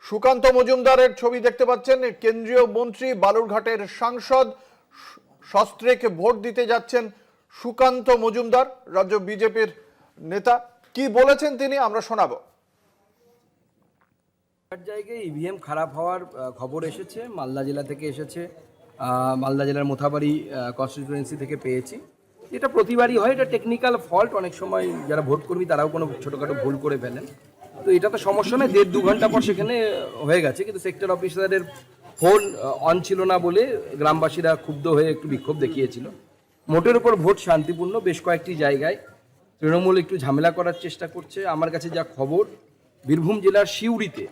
সুকান্ত মজুমদারের ছবি দেখতে পাচ্ছেন। কেন্দ্রীয় মন্ত্রী, বালুরঘাটের সাংসদ, সস্ত্রীকে ভোট দিতে যাচ্ছেন সুকান্ত মজুমদার, রাজ্য বিজেপির নেতা। কি বলেছেন তিনি আমরা শোনাবো। জায়গায় ইভিএম খারাপ হওয়ার খবর এসেছে, মালদা জেলা থেকে এসেছে। মালদা জেলার মোথাবাড়ি কনস্টিটিউয়েন্সি থেকে পেয়েছি। এটা প্রতিবারই হয়, এটা টেকনিক্যাল ফল্ট। অনেক সময় যারা ভোট কর্মী তারাও কোনো ছোটোখাটো ভুল করে ফেলেন, তো এটা তো সমস্যা নয়। 1.5-2 ঘন্টা পর সেখানে হয়ে গেছে, কিন্তু সেক্টর অফিসারের ফোন অন ছিল না বলে গ্রামবাসীরা ক্ষুব্ধ হয়ে একটু বিক্ষোভ দেখিয়েছিল। মোটের উপর ভোট শান্তিপূর্ণ। বেশ কয়েকটি জায়গায় তৃণমূল একটু ঝামেলা করার চেষ্টা করছে। আমার কাছে যা খবর, বীরভূম জেলার সিউড়িতে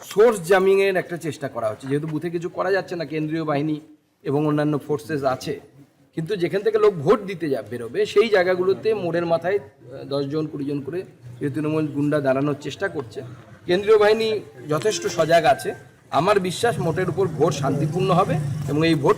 সোর্স জামিংয়ের একটা চেষ্টা করা হচ্ছে। যেহেতু বুথে কিছু করা যাচ্ছে না, কেন্দ্রীয় বাহিনী এবং অন্যান্য ফোর্সেস আছে, কিন্তু যেখান থেকে লোক ভোট দিতে বেরোবে সেই জায়গাগুলোতে মোড়ের মাথায় 10 জন 20 জন করে তৃণমূল গুন্ডা দাঁড়ানোর চেষ্টা করছে। কেন্দ্রীয় বাহিনী যথেষ্ট সজাগ আছে। আমার বিশ্বাস মোটের উপর ভোট শান্তিপূর্ণ হবে এবং এই ভোট